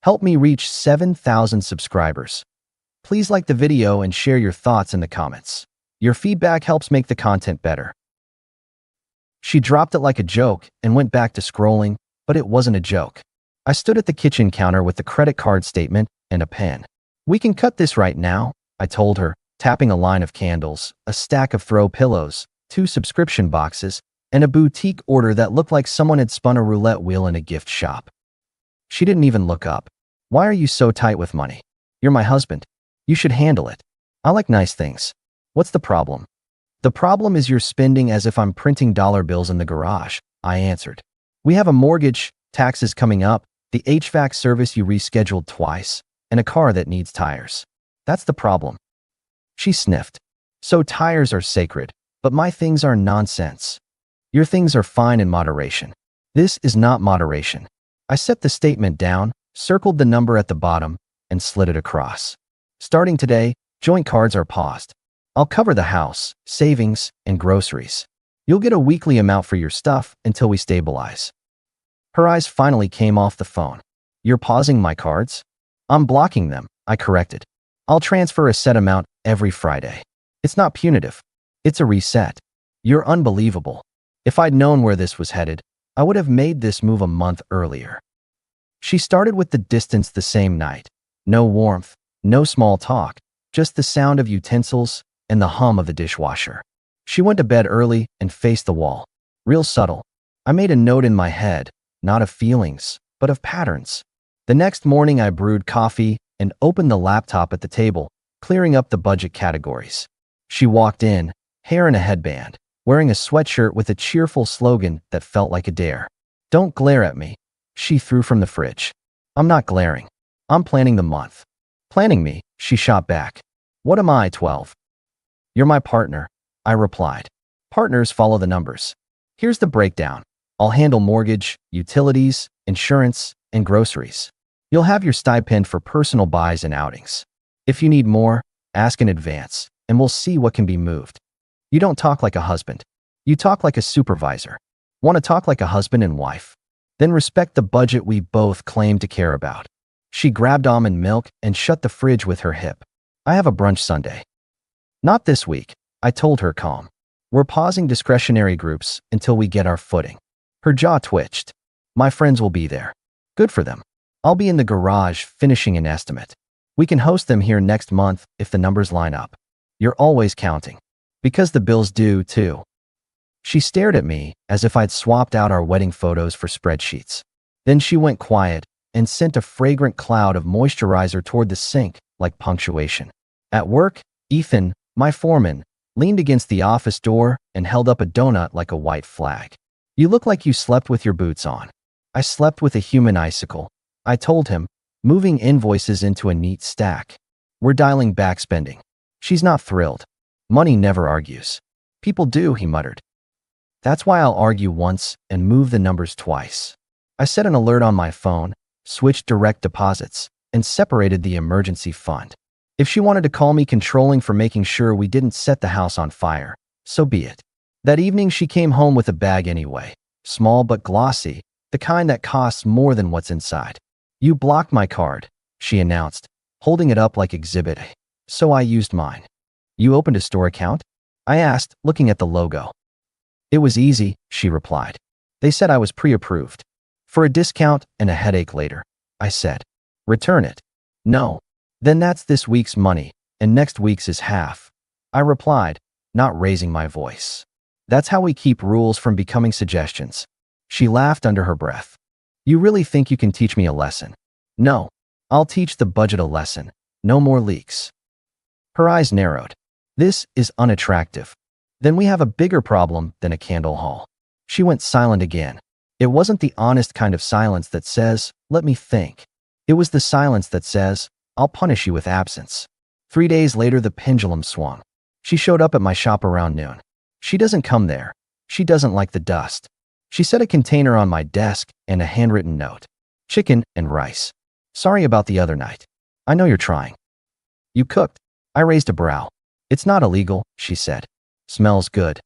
Help me reach 7,000 subscribers. Please like the video and share your thoughts in the comments. Your feedback helps make the content better. She dropped it like a joke and went back to scrolling, but it wasn't a joke. I stood at the kitchen counter with the credit card statement and a pen. We can cut this right now, I told her, tapping a line of candles, a stack of throw pillows, 2 subscription boxes, and a boutique order that looked like someone had spun a roulette wheel in a gift shop. She didn't even look up. Why are you so tight with money? You're my husband. You should handle it. I like nice things. What's the problem? The problem is you're spending as if I'm printing dollar bills in the garage, I answered. We have a mortgage, taxes coming up, the HVAC service you rescheduled twice, and a car that needs tires. That's the problem. She sniffed. So tires are sacred, but my things are nonsense. Your things are fine in moderation. This is not moderation. I set the statement down, circled the number at the bottom, and slid it across. Starting today, joint cards are paused. I'll cover the house, savings, and groceries. You'll get a weekly amount for your stuff until we stabilize. Her eyes finally came off the phone. You're pausing my cards? I'm blocking them, I corrected. I'll transfer a set amount every Friday. It's not punitive. It's a reset. You're unbelievable. If I'd known where this was headed, I would have made this move a month earlier. She started with the distance the same night. No warmth, no small talk, just the sound of utensils and the hum of the dishwasher. She went to bed early and faced the wall. Real subtle. I made a note in my head, not of feelings, but of patterns. The next morning I brewed coffee and opened the laptop at the table, clearing up the budget categories. She walked in, hair in a headband, wearing a sweatshirt with a cheerful slogan that felt like a dare. Don't glare at me, she threw from the fridge. I'm not glaring. I'm planning the month. Planning me, she shot back. What am I, 12? You're my partner, I replied. Partners follow the numbers. Here's the breakdown. I'll handle mortgage, utilities, insurance, and groceries. You'll have your stipend for personal buys and outings. If you need more, ask in advance, and we'll see what can be moved. You don't talk like a husband. You talk like a supervisor. Want to talk like a husband and wife? Then respect the budget we both claim to care about. She grabbed almond milk and shut the fridge with her hip. I have a brunch Sunday. Not this week, I told her calm. We're pausing discretionary groups until we get our footing. Her jaw twitched. My friends will be there. Good for them. I'll be in the garage finishing an estimate. We can host them here next month if the numbers line up. You're always counting. Because the bills do, too. She stared at me as if I'd swapped out our wedding photos for spreadsheets. Then she went quiet and sent a fragrant cloud of moisturizer toward the sink like punctuation. At work, Ethan, my foreman, leaned against the office door and held up a donut like a white flag. You look like you slept with your boots on. I slept with a human icicle, I told him, moving invoices into a neat stack. We're dialing back spending. She's not thrilled. Money never argues. People do, he muttered. That's why I'll argue once and move the numbers twice. I set an alert on my phone, switched direct deposits, and separated the emergency fund. If she wanted to call me controlling for making sure we didn't set the house on fire, so be it. That evening she came home with a bag anyway, small but glossy, the kind that costs more than what's inside. You blocked my card, she announced, holding it up like Exhibit A. So I used mine. You opened a store account? I asked, looking at the logo. It was easy, she replied. They said I was pre-approved. For a discount and a headache later, I said. Return it. No. Then that's this week's money, and next week's is half. I replied, not raising my voice. That's how we keep rules from becoming suggestions. She laughed under her breath. You really think you can teach me a lesson? No. I'll teach the budget a lesson. No more leaks. Her eyes narrowed. This is unattractive. Then we have a bigger problem than a candle haul. She went silent again. It wasn't the honest kind of silence that says, let me think. It was the silence that says, I'll punish you with absence. 3 days later, the pendulum swung. She showed up at my shop around noon. She doesn't come there. She doesn't like the dust. She set a container on my desk and a handwritten note. Chicken and rice. Sorry about the other night. I know you're trying. You cooked. I raised a brow. It's not illegal, she said. Smells good.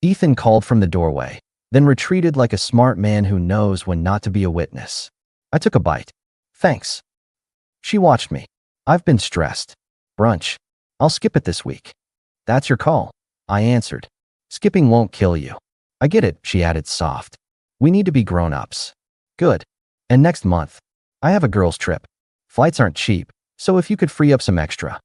Ethan called from the doorway, then retreated like a smart man who knows when not to be a witness. I took a bite. Thanks. She watched me. I've been stressed. Brunch. I'll skip it this week. That's your call, I answered. Skipping won't kill you. I get it, she added soft. We need to be grown-ups. Good. And next month, I have a girls' trip. Flights aren't cheap, so if you could free up some extra.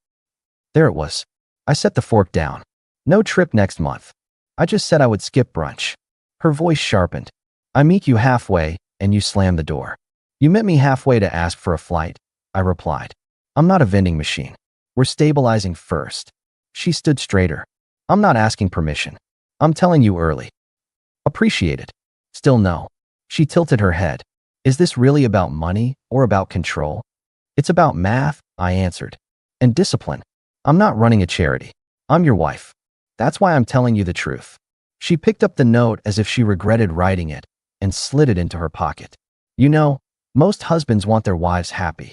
There it was. I set the fork down. No trip next month. I just said I would skip brunch. Her voice sharpened. I meet you halfway, and you slam the door. You met me halfway to ask for a flight, I replied. I'm not a vending machine. We're stabilizing first. She stood straighter. I'm not asking permission. I'm telling you early. Appreciate it. Still no. She tilted her head. Is this really about money or about control? It's about math, I answered. And discipline. I'm not running a charity. I'm your wife. That's why I'm telling you the truth. She picked up the note as if she regretted writing it and slid it into her pocket. You know, most husbands want their wives happy.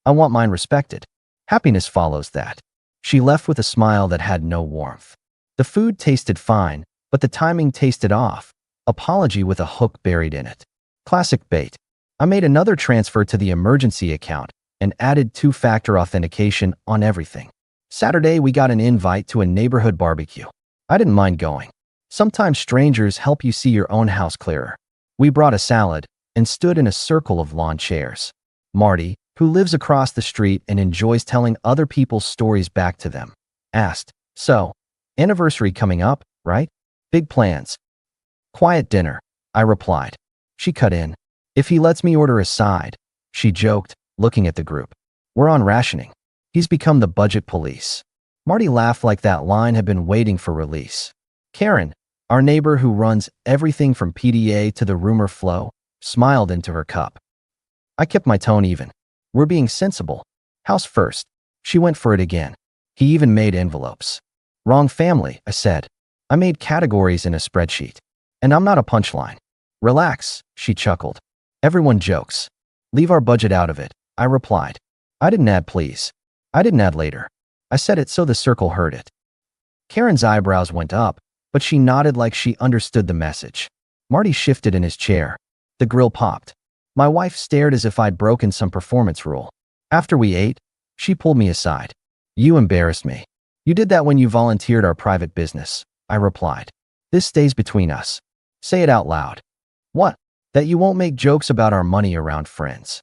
I want mine respected. Happiness follows that. She left with a smile that had no warmth. The food tasted fine, but the timing tasted off. Apology with a hook buried in it. Classic bait. I made another transfer to the emergency account and added two-factor authentication on everything. Saturday, we got an invite to a neighborhood barbecue. I didn't mind going. Sometimes strangers help you see your own house clearer. We brought a salad and stood in a circle of lawn chairs. Marty, who lives across the street and enjoys telling other people's stories back to them, asked, So, anniversary coming up, right? Big plans. Quiet dinner, I replied. She cut in. If he lets me order a side, she joked, looking at the group. We're on rationing. He's become the budget police. Marty laughed like that line had been waiting for release. Karen, our neighbor who runs everything from PDA to the rumor flow, smiled into her cup. I kept my tone even. We're being sensible. House first. She went for it again. He even made envelopes. Wrong family, I said. I made categories in a spreadsheet. And I'm not a punchline. Relax, she chuckled. Everyone jokes. Leave our budget out of it, I replied. I didn't add please. I didn't add later. I said it so the circle heard it. Karen's eyebrows went up, but she nodded like she understood the message. Marty shifted in his chair. The grill popped. My wife stared as if I'd broken some performance rule. After we ate, she pulled me aside. You embarrassed me. You did that when you volunteered our private business, I replied. This stays between us. Say it out loud. What? That you won't make jokes about our money around friends.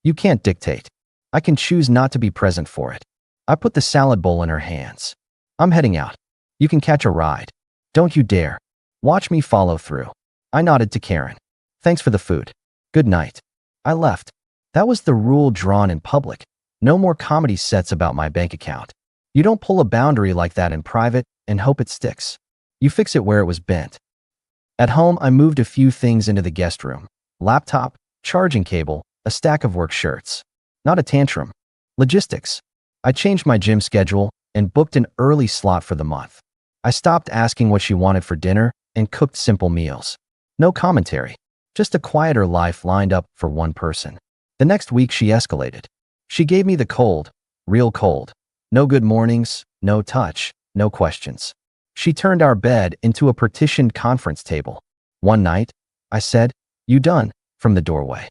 You can't dictate. I can choose not to be present for it. I put the salad bowl in her hands. I'm heading out. You can catch a ride. Don't you dare. Watch me follow through. I nodded to Karen. Thanks for the food. Good night. I left. That was the rule drawn in public. No more comedy sets about my bank account. You don't pull a boundary like that in private and hope it sticks. You fix it where it was bent. At home, I moved a few things into the guest room. Laptop, charging cable, a stack of work shirts. Not a tantrum. Logistics. I changed my gym schedule and booked an early slot for the month. I stopped asking what she wanted for dinner and cooked simple meals. No commentary. Just a quieter life lined up for one person. The next week she escalated. She gave me the cold, real cold. No good mornings, no touch, no questions. She turned our bed into a partitioned conference table. One night, I said, You done? From the doorway.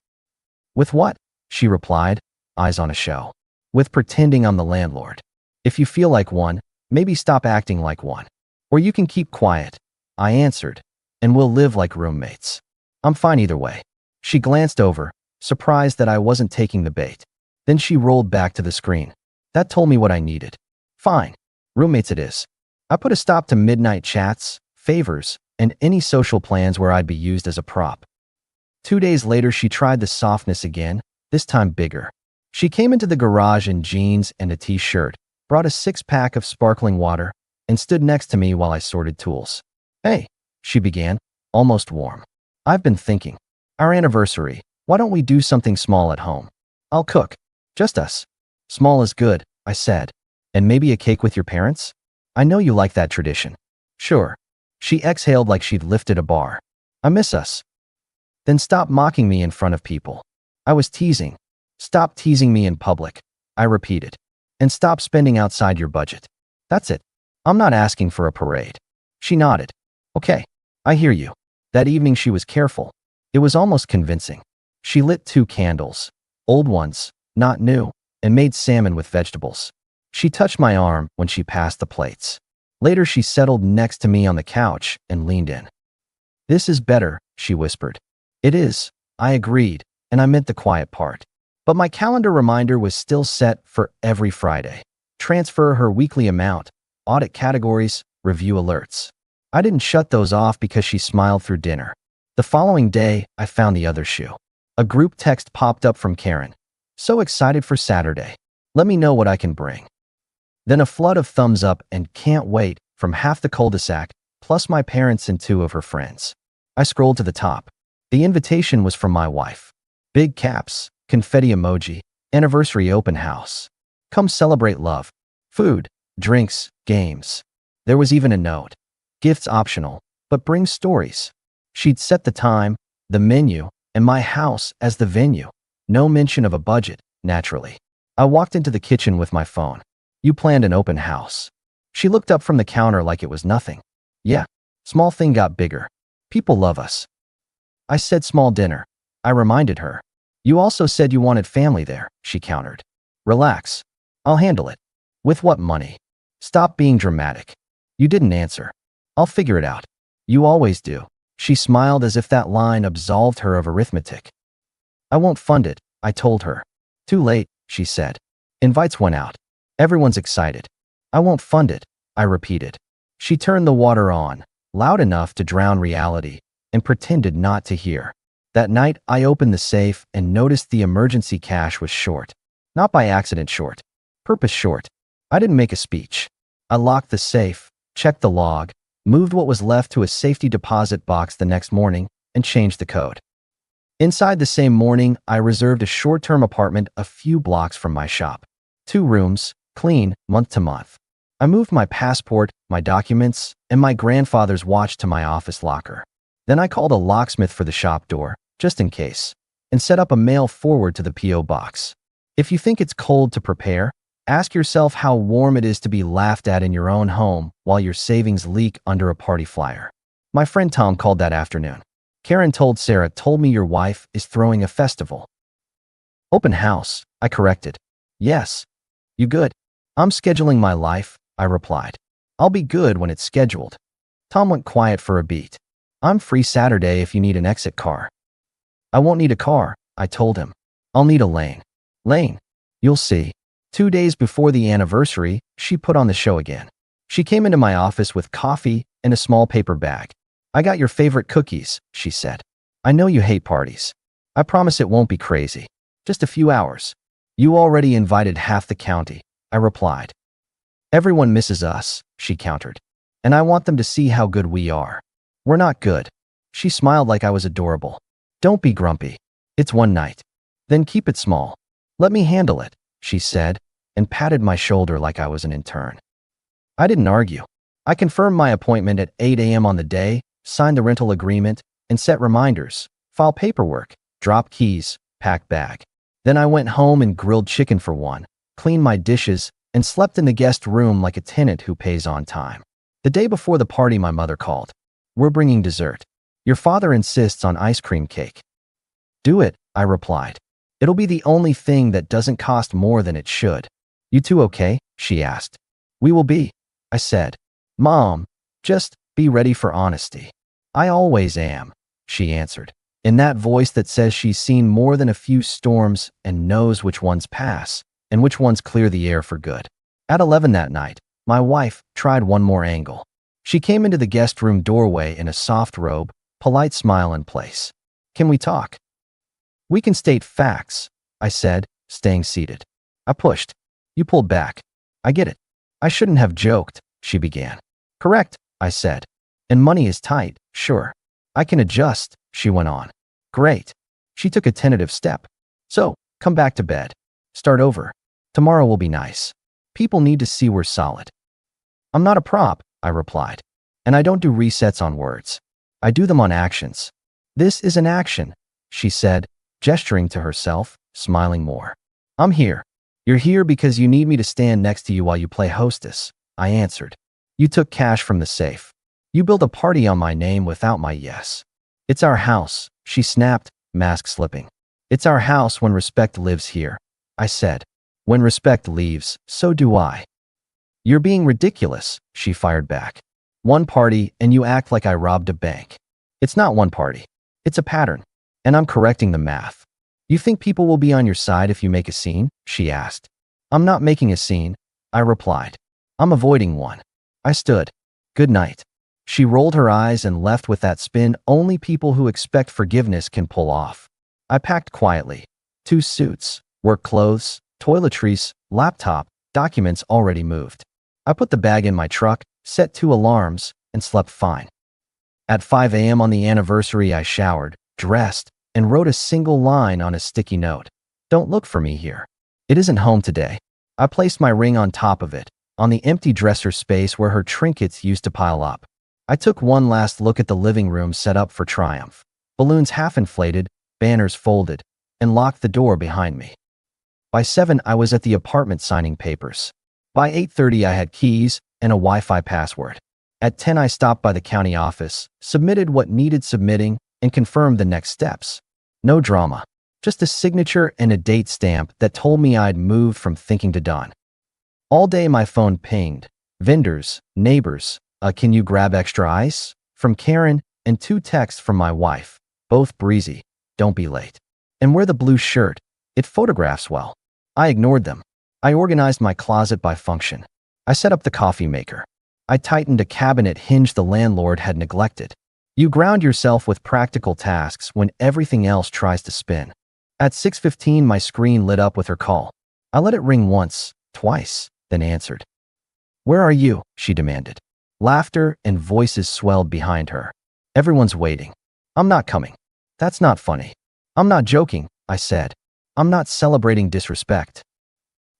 With what? She replied, eyes on a show. With pretending I'm the landlord. If you feel like one, maybe stop acting like one. Or you can keep quiet, I answered, and we'll live like roommates. I'm fine either way. She glanced over, surprised that I wasn't taking the bait. Then she rolled back to the screen. That told me what I needed. Fine. Roommates it is. I put a stop to midnight chats, favors, and any social plans where I'd be used as a prop. 2 days later, she tried the softness again, this time bigger. She came into the garage in jeans and a t-shirt, brought a 6-pack of sparkling water, and stood next to me while I sorted tools. Hey, she began, almost warm. I've been thinking. Our anniversary, why don't we do something small at home? I'll cook. Just us. Small is good, I said. And maybe a cake with your parents? I know you like that tradition. Sure. She exhaled like she'd lifted a bar. I miss us. Then stop mocking me in front of people. I was teasing. Stop teasing me in public, I repeated. And stop spending outside your budget. That's it. I'm not asking for a parade. She nodded. Okay, I hear you. That evening she was careful. It was almost convincing. She lit 2 candles. Old ones, not new, and made salmon with vegetables. She touched my arm when she passed the plates. Later, she settled next to me on the couch and leaned in. "This is better," she whispered. "It is," I agreed, and I meant the quiet part. But my calendar reminder was still set for every Friday. Transfer her weekly amount, audit categories, review alerts. I didn't shut those off because she smiled through dinner. The following day, I found the other shoe. A group text popped up from Karen. "So excited for Saturday. Let me know what I can bring." Then a flood of thumbs up and "can't wait" from half the cul-de-sac, plus my parents and 2 of her friends. I scrolled to the top. The invitation was from my wife. Big caps, confetti emoji, anniversary open house. Come celebrate love. Food, drinks, games. There was even a note. Gifts optional, but bring stories. She'd set the time, the menu, and my house as the venue. No mention of a budget, naturally. I walked into the kitchen with my phone. "You planned an open house." She looked up from the counter like it was nothing. "Yeah." Small thing got bigger. "People love us." I said small dinner. I reminded her. "You also said you wanted family there," she countered. "Relax. I'll handle it." "With what money?" "Stop being dramatic." "You didn't answer." "I'll figure it out." "You always do." She smiled as if that line absolved her of arithmetic. "I won't fund it," I told her. "Too late," she said. Invites went out. Everyone's excited. "I won't fund it," I repeated. She turned the water on, loud enough to drown reality, and pretended not to hear. That night, I opened the safe and noticed the emergency cash was short. Not by accident short. Purpose short. I didn't make a speech. I locked the safe, checked the log, moved what was left to a safety deposit box the next morning, and changed the code. Inside the same morning, I reserved a short-term apartment a few blocks from my shop. 2 rooms, clean, month to month. I moved my passport, my documents, and my grandfather's watch to my office locker. Then I called a locksmith for the shop door, just in case, and set up a mail forward to the P.O. box. If you think it's cold to prepare, ask yourself how warm it is to be laughed at in your own home while your savings leak under a party flyer. My friend Tom called that afternoon. "Karen told me your wife is throwing a festival." "Open house," I corrected. "Yes." "You good?" "I'm scheduling my life," I replied. "I'll be good when it's scheduled." Tom went quiet for a beat. "I'm free Saturday if you need an exit car." "I won't need a car," I told him. "I'll need a lane." "Lane? You'll see." 2 days before the anniversary, she put on the show again. She came into my office with coffee and a small paper bag. "I got your favorite cookies," she said. "I know you hate parties. I promise it won't be crazy. Just a few hours." "You already invited half the county," I replied. "Everyone misses us," she countered. "And I want them to see how good we are." "We're not good." She smiled like I was adorable. "Don't be grumpy. It's one night. Then keep it small." "Let me handle it," she said, and patted my shoulder like I was an intern. I didn't argue. I confirmed my appointment at 8 a.m. on the day, signed the rental agreement, and set reminders, file paperwork, drop keys, pack bag. Then I went home and grilled chicken for one, cleaned my dishes, and slept in the guest room like a tenant who pays on time. The day before the party, my mother called. "We're bringing dessert. Your father insists on ice cream cake." "Do it," I replied. "It'll be the only thing that doesn't cost more than it should." "You two okay?" she asked. "We will be," I said. "Mom, just be ready for honesty." "I always am," she answered, in that voice that says she's seen more than a few storms and knows which ones pass and which ones clear the air for good. At 11 that night, my wife tried one more angle. She came into the guest room doorway in a soft robe, polite smile in place. "Can we talk?" "We can state facts," I said, staying seated. I pushed. You pulled back. "I get it. I shouldn't have joked," she began. "Correct," I said. "And money is tight, sure. I can adjust," she went on. "Great." She took a tentative step. "So, come back to bed. Start over. Tomorrow will be nice. People need to see we're solid." "I'm not a prop," I replied. "And I don't do resets on words. I do them on actions." "This is an action," she said, gesturing to herself, smiling more. "I'm here." "You're here because you need me to stand next to you while you play hostess," I answered. "You took cash from the safe. You built a party on my name without my yes." "It's our house," she snapped, mask slipping. "It's our house when respect lives here. I said. When respect leaves, so do I. You're being ridiculous, she fired back. One party and you act like I robbed a bank. It's not one party. It's a pattern. And I'm correcting the math. You think people will be on your side if you make a scene? She asked. I'm not making a scene, I replied. I'm avoiding one. I stood. Good night. She rolled her eyes and left with that spin only people who expect forgiveness can pull off. I packed quietly. 2 suits, work clothes, toiletries, laptop, documents already moved. I put the bag in my truck, set 2 alarms, and slept fine. At 5 a.m. on the anniversary, I showered, dressed, and wrote a single line on a sticky note. Don't look for me here. It isn't home today. I placed my ring on top of it, on the empty dresser space where her trinkets used to pile up. I took one last look at the living room set up for triumph. Balloons half inflated, banners folded, and locked the door behind me. By 7, I was at the apartment signing papers. By 8:30, I had keys and a Wi-Fi password. At 10, I stopped by the county office, submitted what needed submitting, and confirmed the next steps. No drama, just a signature and a date stamp that told me I'd moved from thinking to done. All day my phone pinged. Vendors, neighbors, can you grab extra ice? From Karen, and 2 texts from my wife, both breezy. Don't be late. And wear the blue shirt. It photographs well. I ignored them. I organized my closet by function. I set up the coffee maker. I tightened a cabinet hinge the landlord had neglected. You ground yourself with practical tasks when everything else tries to spin. At 6:15, my screen lit up with her call. I let it ring once, twice, then answered. Where are you? She demanded. Laughter and voices swelled behind her. Everyone's waiting. I'm not coming. That's not funny. I'm not joking, I said. I'm not celebrating disrespect.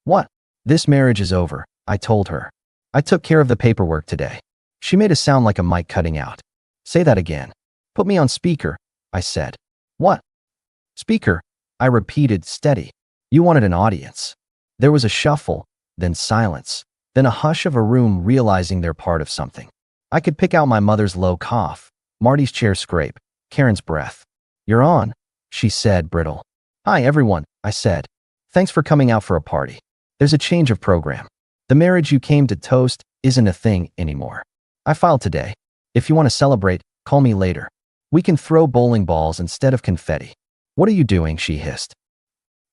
What? This marriage is over, I told her. I took care of the paperwork today. She made a sound like a mic cutting out. Say that again. Put me on speaker, I said. What? Speaker, I repeated, steady. You wanted an audience. There was a shuffle, then silence, then a hush of a room realizing they're part of something. I could pick out my mother's low cough, Marty's chair scrape, Karen's breath. You're on, she said, brittle. Hi, everyone, I said. Thanks for coming out for a party. There's a change of program. The marriage you came to toast isn't a thing anymore. I filed today. If you want to celebrate, call me later. We can throw bowling balls instead of confetti. What are you doing? She hissed.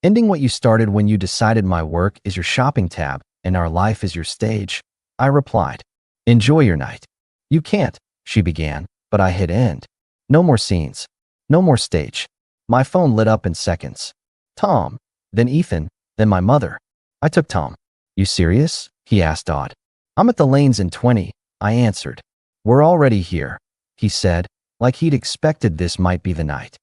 Ending what you started when you decided my work is your shopping tab and our life is your stage, I replied. Enjoy your night. You can't, she began, but I hit end. No more scenes. No more stage. My phone lit up in seconds. Tom, then Ethan, then my mother. I took Tom. You serious? He asked odd. I'm at the lanes in 20, I answered. We're already here, he said, like he'd expected this might be the night.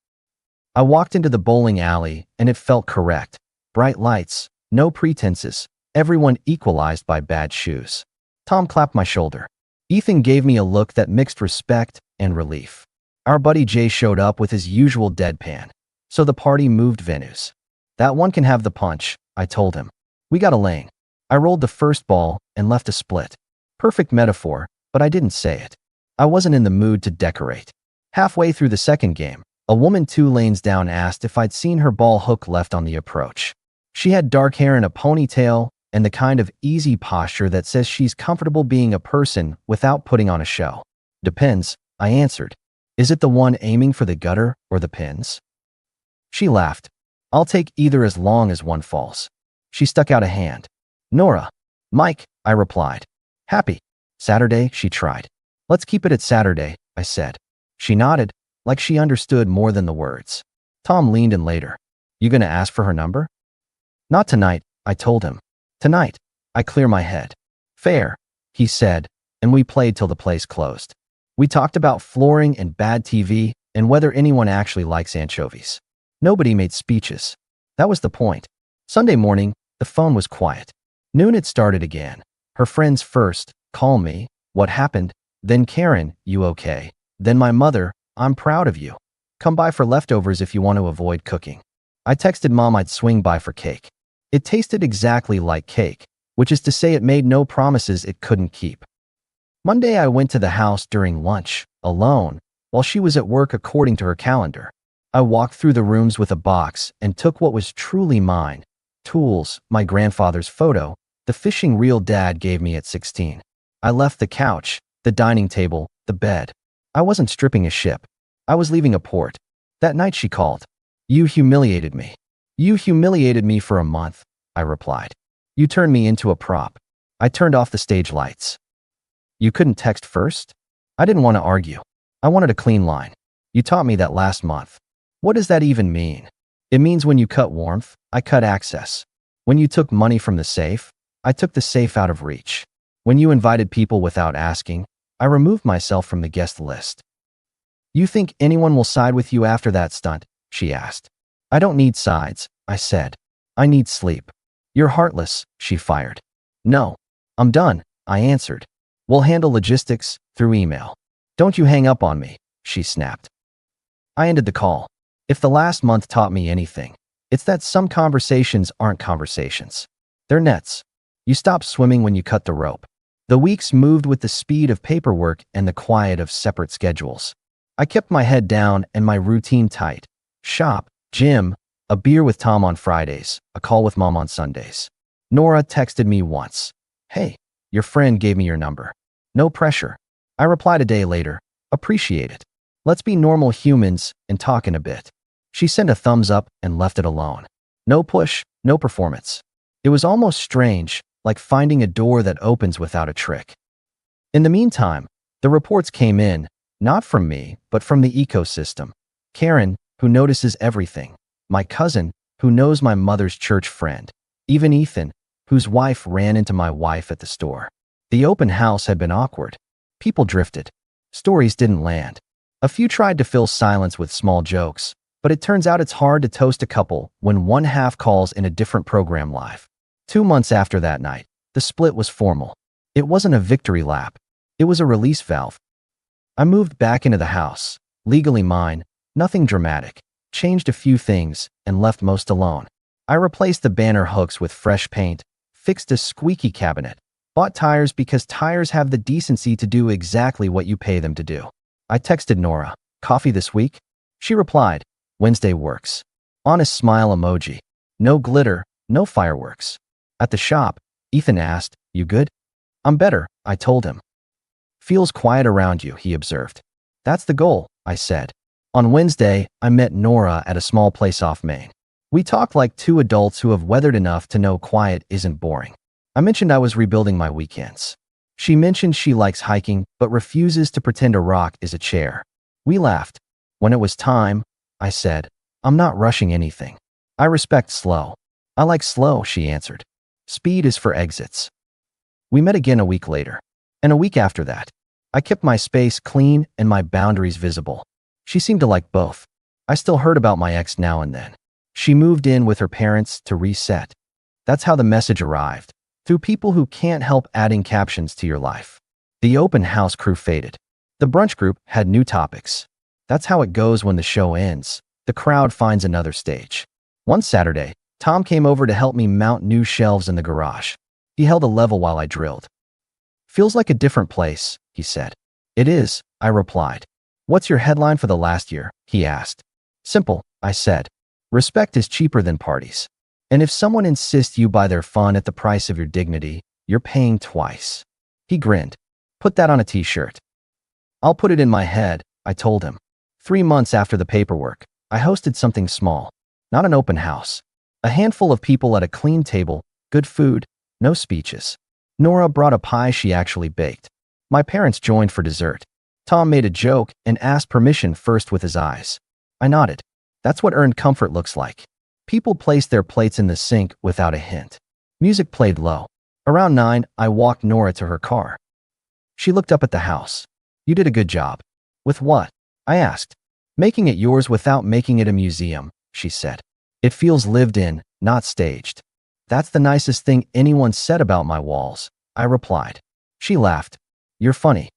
I walked into the bowling alley and it felt correct. Bright lights, no pretenses, everyone equalized by bad shoes. Tom clapped my shoulder. Ethan gave me a look that mixed respect and relief. Our buddy Jay showed up with his usual deadpan. So the party moved venues. That one can have the punch, I told him. We got a lane. I rolled the first ball and left a split. Perfect metaphor, but I didn't say it. I wasn't in the mood to decorate. Halfway through the second game, a woman 2 lanes down asked if I'd seen her ball hook left on the approach. She had dark hair and a ponytail and the kind of easy posture that says she's comfortable being a person without putting on a show. Depends, I answered. Is it the one aiming for the gutter or the pins? She laughed. I'll take either as long as one falls. She stuck out a hand. Nora. Mike, I replied. Happy. Saturday, she tried. Let's keep it at Saturday, I said. She nodded, like she understood more than the words. Tom leaned in later. You gonna ask for her number? Not tonight, I told him. Tonight, I clear my head. Fair, he said, and we played till the place closed. We talked about flooring and bad TV and whether anyone actually likes anchovies. Nobody made speeches. That was the point. Sunday morning, the phone was quiet. Noon it started again. Her friends first, call me, what happened? Then Karen, you okay? Then my mother, I'm proud of you. Come by for leftovers if you want to avoid cooking. I texted Mom I'd swing by for cake. It tasted exactly like cake, which is to say it made no promises it couldn't keep. Monday I went to the house during lunch, alone, while she was at work according to her calendar. I walked through the rooms with a box and took what was truly mine, tools, my grandfather's photo, the fishing reel Dad gave me at 16. I left the couch, the dining table, the bed. I wasn't stripping a ship. I was leaving a port. That night she called. You humiliated me. You humiliated me for a month, I replied. You turned me into a prop. I turned off the stage lights. You couldn't text first? I didn't want to argue. I wanted a clean line. You taught me that last month. What does that even mean? It means when you cut warmth, I cut access. When you took money from the safe, I took the safe out of reach. When you invited people without asking, I removed myself from the guest list. You think anyone will side with you after that stunt? She asked. I don't need sides, I said. I need sleep. You're heartless, she fired. No. I'm done, I answered. We'll handle logistics through email. Don't you hang up on me, she snapped. I ended the call. If the last month taught me anything, it's that some conversations aren't conversations. They're nets. You stop swimming when you cut the rope. The weeks moved with the speed of paperwork and the quiet of separate schedules. I kept my head down and my routine tight. Shop, gym, a beer with Tom on Fridays, a call with Mom on Sundays. Nora texted me once. Hey, your friend gave me your number. No pressure. I replied a day later. Appreciate it. Let's be normal humans and talk in a bit. She sent a thumbs up and left it alone. No push, no performance. It was almost strange, like finding a door that opens without a trick. In the meantime, the reports came in, not from me, but from the ecosystem. Karen, who notices everything. My cousin, who knows my mother's church friend. Even Ethan, whose wife ran into my wife at the store. The open house had been awkward. People drifted. Stories didn't land. A few tried to fill silence with small jokes, but it turns out it's hard to toast a couple when one half calls in a different program live. 2 months after that night, the split was formal. It wasn't a victory lap. It was a release valve. I moved back into the house, legally mine, nothing dramatic, changed a few things, and left most alone. I replaced the banner hooks with fresh paint, fixed a squeaky cabinet, bought tires because tires have the decency to do exactly what you pay them to do. I texted Nora, coffee this week? She replied, Wednesday works. Honest smile emoji. No glitter, no fireworks. At the shop, Ethan asked, you good? I'm better, I told him. Feels quiet around you, he observed. That's the goal, I said. On Wednesday, I met Nora at a small place off Main. We talked like two adults who have weathered enough to know quiet isn't boring. I mentioned I was rebuilding my weekends. She mentioned she likes hiking, but refuses to pretend a rock is a chair. We laughed. When it was time, I said, I'm not rushing anything. I respect slow. I like slow, she answered. Speed is for exits. We met again a week later. And a week after that. I kept my space clean and my boundaries visible. She seemed to like both. I still heard about my ex now and then. She moved in with her parents to reset. That's how the message arrived. Through people who can't help adding captions to your life. The open house crew faded. The brunch group had new topics. That's how it goes when the show ends. The crowd finds another stage. One Saturday, Tom came over to help me mount new shelves in the garage. He held a level while I drilled. Feels like a different place, he said. It is, I replied. What's your headline for the last year? He asked. Simple, I said. Respect is cheaper than parties. And if someone insists you buy their fun at the price of your dignity, you're paying twice. He grinned. Put that on a t-shirt. I'll put it in my head, I told him. 3 months after the paperwork, I hosted something small. Not an open house. A handful of people at a clean table, good food, no speeches. Nora brought a pie she actually baked. My parents joined for dessert. Tom made a joke and asked permission first with his eyes. I nodded. That's what earned comfort looks like. People placed their plates in the sink without a hint. Music played low. Around 9, I walked Nora to her car. She looked up at the house. You did a good job. With what? I asked. Making it yours without making it a museum, she said. It feels lived in, not staged. That's the nicest thing anyone said about my walls, I replied. She laughed. You're funny.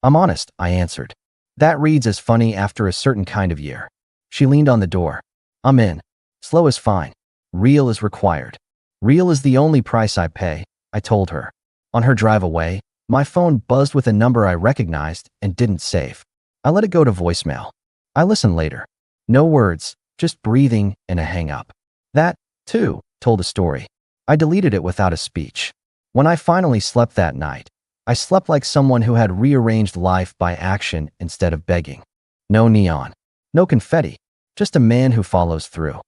I'm honest, I answered. That reads as funny after a certain kind of year. She leaned on the door. I'm in. Slow is fine. Real is required. Real is the only price I pay, I told her. On her drive away, my phone buzzed with a number I recognized and didn't save. I let it go to voicemail. I listened later. No words, just breathing and a hang up. That, too, told a story. I deleted it without a speech. When I finally slept that night, I slept like someone who had rearranged life by action instead of begging. No neon. No confetti. Just a man who follows through.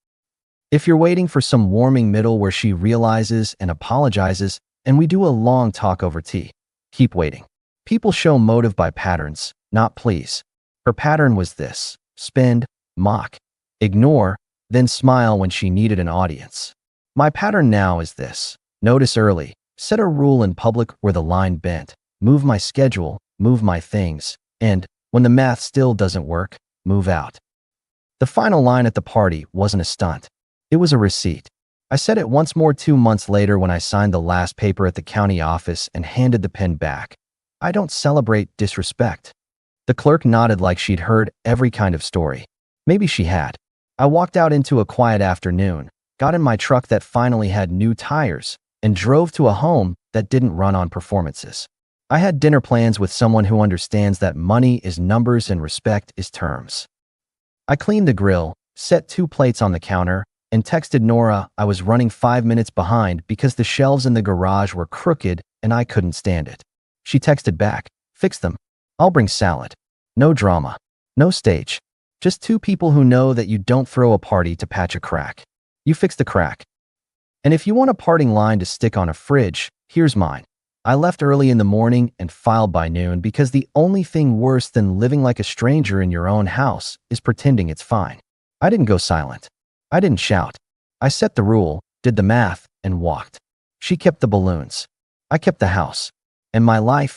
If you're waiting for some warming middle where she realizes and apologizes, and we do a long talk over tea, keep waiting. People show motive by patterns, not pleas. Her pattern was this: spend, mock, ignore, then smile when she needed an audience. My pattern now is this: notice early, set a rule in public where the line bent, move my schedule, move my things, and, when the math still doesn't work, move out. The final line at the party wasn't a stunt. It was a receipt. I said it once more 2 months later when I signed the last paper at the county office and handed the pen back. I don't celebrate disrespect. The clerk nodded like she'd heard every kind of story. Maybe she had. I walked out into a quiet afternoon, got in my truck that finally had new tires, and drove to a home that didn't run on performances. I had dinner plans with someone who understands that money is numbers and respect is terms. I cleaned the grill, set 2 plates on the counter, and texted Nora I was running 5 minutes behind because the shelves in the garage were crooked and I couldn't stand it. She texted back, "Fix them. I'll bring salad." No drama. No stage. Just 2 people who know that you don't throw a party to patch a crack. You fix the crack. And if you want a parting line to stick on a fridge, here's mine. I left early in the morning and filed by noon because the only thing worse than living like a stranger in your own house is pretending it's fine. I didn't go silent. I didn't shout. I set the rule, did the math, and walked. She kept the balloons. I kept the house. And my life,